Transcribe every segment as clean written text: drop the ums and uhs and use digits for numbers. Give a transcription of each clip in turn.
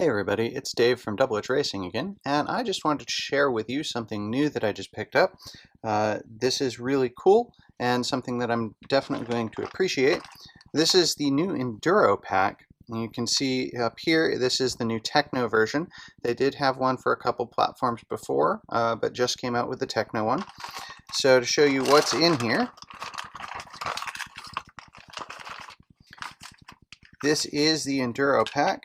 Hey everybody, it's Dave from Double H Racing again, and I just wanted to share with you something new that I just picked up. This is really cool and something that I'm definitely going to appreciate. This is the new EnduroPack. And you can see up here, this is the new Tekno version. They did have one for a couple platforms before, but just came out with the Tekno one. So to show you what's in here, this is the EnduroPack.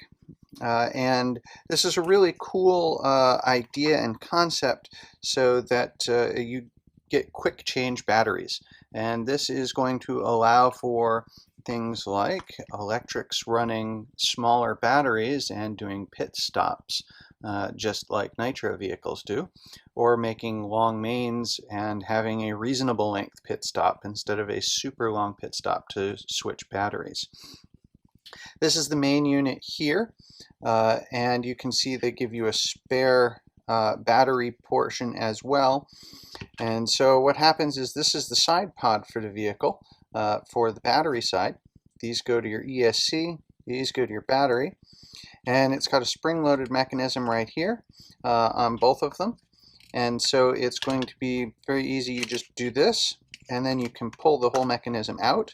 And this is a really cool idea and concept so that you get quick change batteries. And this is going to allow for things like electrics running smaller batteries and doing pit stops, just like nitro vehicles do, or making long mains and having a reasonable length pit stop instead of a super long pit stop to switch batteries. This is the main unit here, and you can see they give you a spare battery portion as well. And so what happens is this is the side pod for the vehicle for the battery side. These go to your ESC, these go to your battery, and it's got a spring-loaded mechanism right here on both of them. And so it's going to be very easy. You just do this, and then you can pull the whole mechanism out.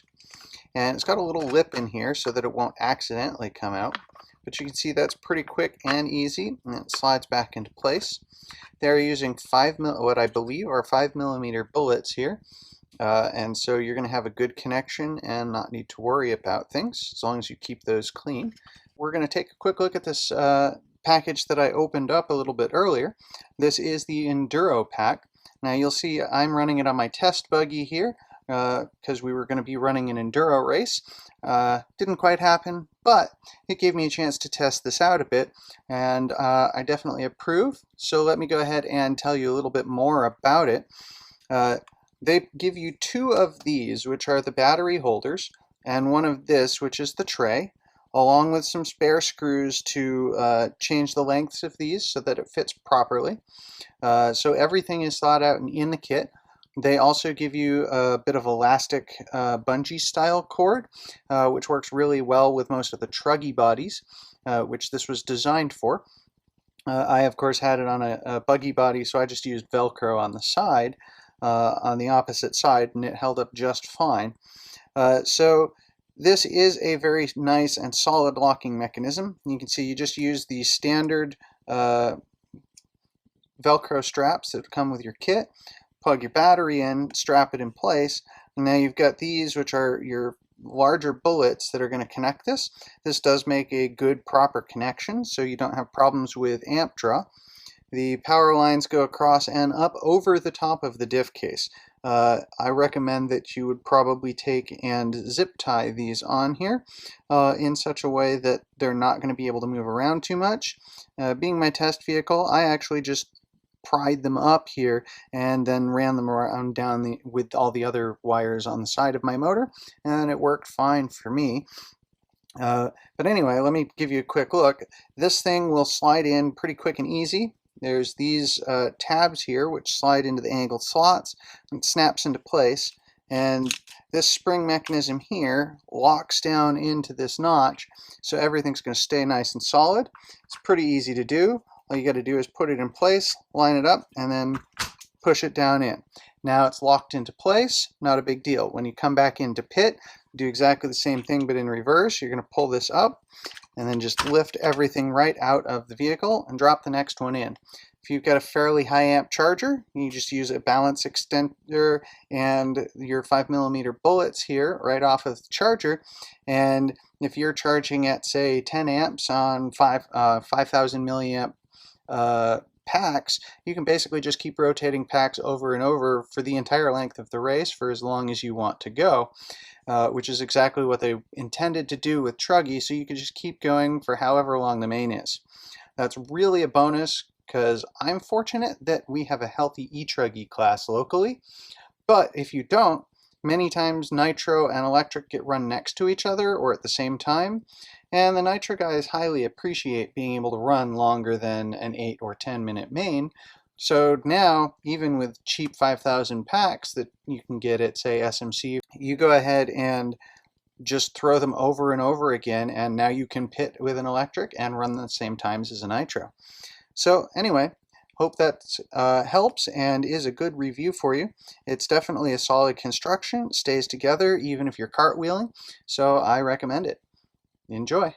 And it's got a little lip in here so that it won't accidentally come out. But you can see that's pretty quick and easy, and it slides back into place. They're using what I believe are 5mm bullets here. And so you're going to have a good connection and not need to worry about things as long as you keep those clean. We're going to take a quick look at this package that I opened up a little bit earlier. This is the EnduroPack. Now you'll see I'm running it on my test buggy here because we were going to be running an enduro race. Didn't quite happen, but it gave me a chance to test this out a bit, and I definitely approve. So let me go ahead and tell you a little bit more about it. They give you two of these, which are the battery holders, and one of this, which is the tray, along with some spare screws to change the lengths of these so that it fits properly. So everything is thought out and in the kit. They also give you a bit of elastic bungee style cord, which works really well with most of the truggy bodies, which this was designed for. I of course had it on a buggy body, so I just used Velcro on the side, on the opposite side, and it held up just fine. So this is a very nice and solid locking mechanism. You can see you just use the standard Velcro straps that come with your kit, plug your battery in, strap it in place, and now you've got these, which are your larger bullets that are going to connect this. This does make a good proper connection, so you don't have problems with amp draw. The power lines go across and up over the top of the diff case. I recommend that you would probably take and zip tie these on here in such a way that they're not going to be able to move around too much. Being my test vehicle, I actually just pried them up here and then ran them around with all the other wires on the side of my motor, and it worked fine for me. But anyway, let me give you a quick look. This thing will slide in pretty quick and easy. There's these tabs here which slide into the angled slots and snaps into place, and this spring mechanism here locks down into this notch, so everything's going to stay nice and solid. It's pretty easy to do. All you got to do is put it in place, line it up, and then push it down in. Now it's locked into place, not a big deal. When you come back into pit, do exactly the same thing but in reverse. You're going to pull this up and then just lift everything right out of the vehicle and drop the next one in. If you've got a fairly high amp charger, you just use a balance extender and your 5mm bullets here right off of the charger. And if you're charging at, say, 10 amps on 5,000 milliamp packs, you can basically just keep rotating packs over and over for the entire length of the race for as long as you want to go, which is exactly what they intended to do with truggy, so you can just keep going for however long the main is. That's really a bonus because I'm fortunate that we have a healthy e-truggy class locally, but if you don't, many times nitro and electric get run next to each other or at the same time, and the nitro guys highly appreciate being able to run longer than an 8 or 10 minute main. So now, even with cheap 5,000 packs that you can get at, say, SMC, you go ahead and just throw them over and over again, and now you can pit with an electric and run the same times as a nitro. So anyway, hope that helps and is a good review for you. It's definitely a solid construction, stays together even if you're cartwheeling, so I recommend it. Enjoy.